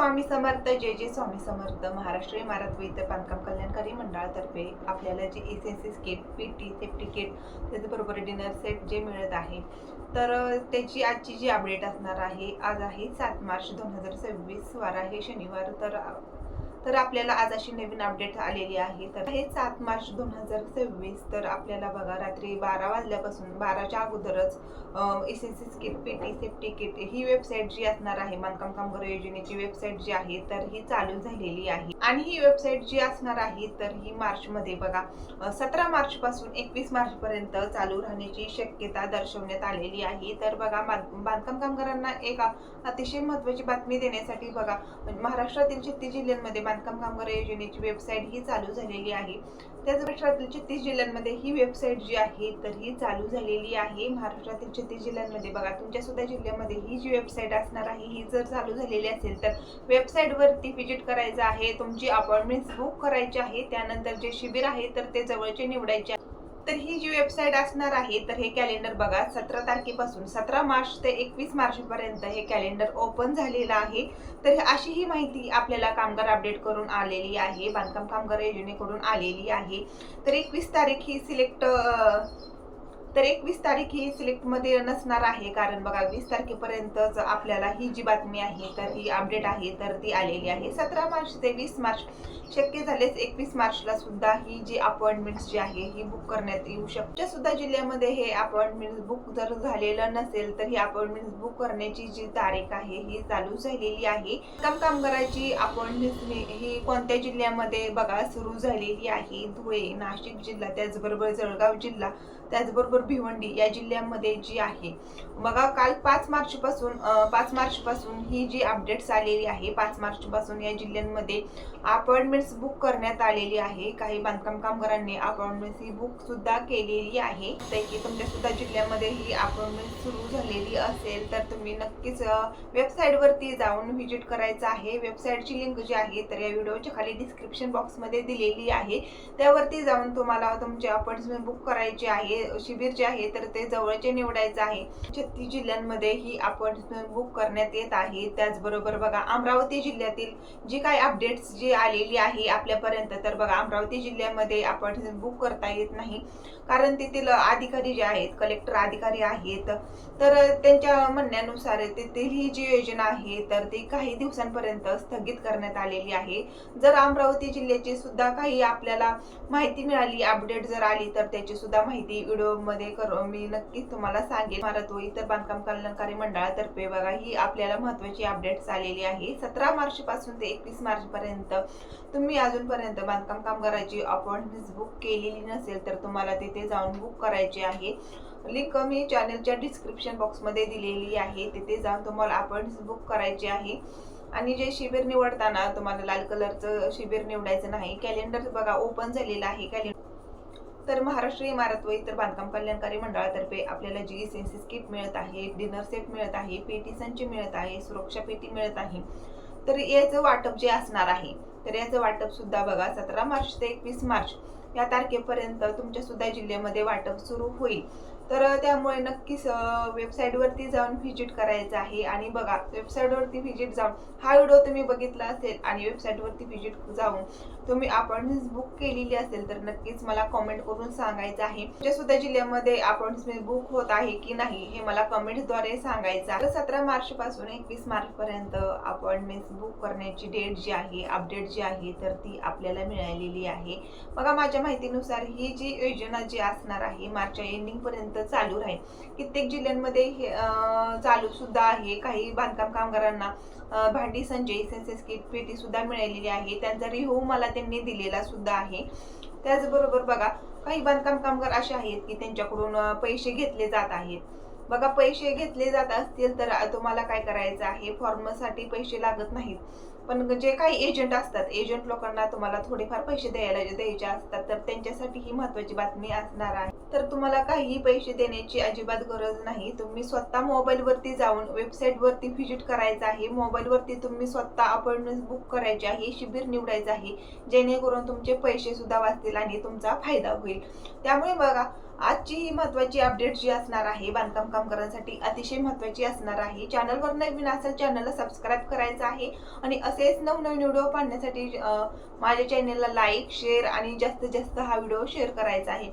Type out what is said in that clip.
स्वामी समर्थ. जय जय स्वामी समर्थ. महाराष्ट्र इमारत व इतर बांधकाम कल्याणकारी मंडळातर्फे आपल्याला जे SNC kit, PT, safety kit, त्याचबरोबर डिनर सेट जे मिळत आहे, तर त्याची आजची जी अपडेट असणार आहे. आज आहे 7 मार्च 2026, वार आहे शनिवार. तर आपल्याला आज अशी नवीन अपडेट आलेली आहे. तर हे 7 मार्च 2026. तर आपल्याला बघा, रात्री 12 वाजल्यापासून 12च्या अगोदरच SNC kit, PT, safety kit ही वेबसाईट जी असणार आहे, बांधकाम कामगार योजनेची वेबसाईट जी आहे, तर ही चालू झालेली आहे. आणि ही वेबसाईट जी असणार आहे, तर ही मार्च मध्ये बघा 17 मार्च पासून 21 मार्च पर्यंत चालू राहण्याची शक्यता दर्शवण्यात आलेली आहे. तर बघा, बांधकाम कामगारांना एक अतिशय महत्त्वाची बातमी देण्यासाठी बघा, महाराष्ट्रातील 36 जिल्ह्यांमध्ये बांधकाम कामगार योजनेची वेबसाईट ही चालू झालेली आहे. त्याच महाराष्ट्रातील 36 जिल्ह्यांमध्ये ही वेबसाईट जी आहे, तर ही चालू झालेली आहे. महाराष्ट्रातील 36 जिल्ह्यांमध्ये बघा, तुमच्या सुद्धा जिल्ह्यामध्ये ही जी वेबसाईट असणार आहे, ही जर चालू झालेली असेल तर वेबसाईट वरती व्हिजिट करायचं आहे. तुमची अपॉइंटमेंट बुक करायची आहे. त्यानंतर जे शिबिर आहे, तर ते जवळचे निवडायचे. तर ही जी वेबसाईट असणार आहे, तर हे कॅलेंडर बघा, 17 तारखेपासून 17 मार्च ते 21 मार्च पर्यंत हे कॅलेंडर ओपन झालेलं आहे. तर अशी ही माहिती आपल्याला कामगार अपडेट करून आलेली आहे, बांधकाम कामगार योजनेकडून आलेली आहे. तर 21 तारीख ही सिलेक्ट मध्ये नसणार आहे, कारण बघा 20 तारखेपर्यंतच आपल्याला ही जी बातमी आहे, तर ही अपडेट आहे, तर ती आलेली आहे. 17 मार्च ते 20 मार्च, शक्य झालेच 21 मार्चला सुद्धा ही जी अपॉइंटमेंट जी आहे, ही बुक करण्यात येऊ शकते. सुद्धा जिल्ह्यामध्ये हे अपॉइंटमेंट बुक जर झालेलं नसेल, तर ही अपॉइंटमेंट बुक करण्याची जी तारीख आहे, ही चालू झालेली आहे. कामगाराची अपॉइंटमेंट ही कोणत्या जिल्ह्यामध्ये बघा सुरू झालेली आहे. धुळे, नाशिक जिल्हा, त्याचबरोबर जळगाव जिल्हा, त्याचबरोबर भिवंडी या जिल्ह्यांमध्ये जी आहे. बघा, काल 5 मार्च पासून ही जी अपडेट्स आलेली आहे, 5 मार्च पासून या जिल्ह्यांमध्ये अपॉइंटमेंट्स बुक करण्यात आलेली आहे. काही बांधकाम कामगारांनी अपॉइंटमेंट ही बुक सुद्धा केलेली आहे. की तुमच्या सुद्धा जिल्ह्यामध्ये ही अपॉइंटमेंट सुरू झालेली असेल, तर तुम्ही नक्कीच वेबसाईट वरती जाऊन व्हिजिट करायचं आहे. वेबसाईटची लिंक जी आहे, तर या व्हिडिओच्या खाली डिस्क्रिप्शन बॉक्स मध्ये दिलेली आहे. त्यावरती जाऊन तुम्हाला तुमचे अपॉइंटमेंट बुक करायची आहे. शिबिर जे आहे, तर ते जवळचे निवडायचं आहे. 36 जिल्ह्यांमध्ये ही अपॉइंटमेंट बुक करण्यात येत आहे. त्याचबरोबर बघा, अमरावती जिल्ह्यातील जी काही अपडेट्स जी आलेली आहे आपल्यापर्यंत, तर बघा, अमरावती जिल्ह्यामध्ये अपॉइंटमेंट बुक करता येत नाही, कारण तेथील अधिकारी जे आहेत, कलेक्टर अधिकारी आहेत, तर त्यांच्या म्हणण्यानुसार तेथील ही जी योजना आहे, तर ती काही दिवसांपर्यंत स्थगित करण्यात आलेली आहे. जर अमरावती जिल्ह्याची सुद्धा काही आपल्याला माहिती मिळाली, अपडेट जर आली, तर त्याची सुद्धा माहिती व्हिडिओमध्ये मी नक्कीच तुम्हाला सांगेन. भारत व इतर बांधकाम कल्याणकारी मंडळातर्फे बघा, ही आपल्याला महत्त्वाची अपडेट्स आलेली आहे. 17 मार्च पासून ते 21 मार्च पर्यंत तुम्ही अजूनपर्यंत बांधकाम कामगाराची अपॉइंटमेंट बुक केलेली नसेल, तर तुम्हाला तिथे जाऊन बुक करायची आहे. लिंक मी चॅनलच्या डिस्क्रिप्शन बॉक्स मध्ये दिलेली आहे. तिथे जाऊन तुम्हाला अपॉइंटमेंट बुक करायची आहे. आणि जे शिबिर निवडताना तुम्हाला लाल कलरचं शिबिर निवडायचं नाही. कॅलेंडर बघा ओपन झालेलं आहे कॅलेंडर. तर महाराष्ट्र इमारत व इतर बांधकाम कल्याणकारी मंडळातर्फे आपल्याला जी एसएनसी किट मिळत आहे, डिनर सेट मिळत आहे, पेटी संच मिळत आहे, सुरक्षा पेटी मिळत आहे. तर याचं वाटप जे असणार आहे, तर याचं वाटप सुद्धा बघा 17 मार्च ते 21 मार्च या तारखेपर्यंत तुमच्या सुद्धा जिल्ह्यामध्ये वाटप सुरू होईल. तर त्यामुळे नक्कीच वेबसाईटवरती जाऊन व्हिजिट करायचं आहे. आणि बघा, वेबसाईटवरती व्हिजिट जाऊन हा व्हिडिओ तुम्ही बघितला असेल आणि वेबसाईटवरती व्हिजिट जाऊन तुम्ही अपॉइंटमेंट बुक केलेली असेल, तर नक्कीच मला कमेंट करून सांगायचं आहे. तुमच्या सुद्धा जिल्ह्यामध्ये अपॉइंटमेंट बुक होत आहे की नाही, हे मला कमेंट्सद्वारे सांगायचं आहे. 17 मार्च पासून 21 मार्च पर्यंत अपॉइंटमेंट बुक करण्याची डेट जी आहे, अपडेट जी आहे, तर ती आपल्याला मिळालेली आहे. बघा, माझ्या माहितीनुसार ही जी योजना जी असणार आहे, मार्चच्या एंडिंग पर्यंत चालू राहील. कित्येक जिल्ह्यांमध्ये चालू सुद्धा आहे. काही बांधकाम कामगारांना भांडी संच, एसएनसी किट, पेटी सुद्धा मिळालेली आहे. त्यांचा रिव्ह्यू मला त्यांनी दिलेला सुद्धा आहे. त्याचबरोबर बघा, काही बांधकाम कामगार असे आहेत की त्यांच्याकडून पैसे घेतले जात आहेत. बघा, पैसे घेतले जात असतील तर तुम्हाला काय करायचं आहे, फॉर्मसाठी पैसे लागत नाहीत, पण जे काही एजंट असतात, एजंट लोकांना तुम्हाला थोडेफार पैसे द्यायचे असतात, तर त्यांच्यासाठी ही महत्त्वाची बातमी असणार आहे. तर तुम्हाला काही पैसे देण्याची अजिबात गरज नाही. तुम्ही स्वतः मोबाईल वरती जाऊन वेबसाईट वरती व्हिजिट करायचं आहे. मोबाईल वरती तुम्ही स्वतः अपॉइंटमेंट बुक करायची आहे, शिबिर निवडायचं आहे, जेणेकरून तुमचे पैसे सुद्धा वाचतील आणि तुमचा फायदा होईल. त्यामुळे बघा, आजची ही महत्त्वाची अपडेट जी असणार आहे बांधकाम कामगारांसाठी अतिशय महत्त्वाची असणार आहे. चॅनलवर नवीन असेल चॅनलला सबस्क्राईब करायचं आहे आणि असेच नवनवीन व्हिडिओ पाहण्यासाठी माझ्या चॅनलला लाईक शेअर आणि जास्तीत जास्त हा व्हिडिओ शेअर करायचा आहे.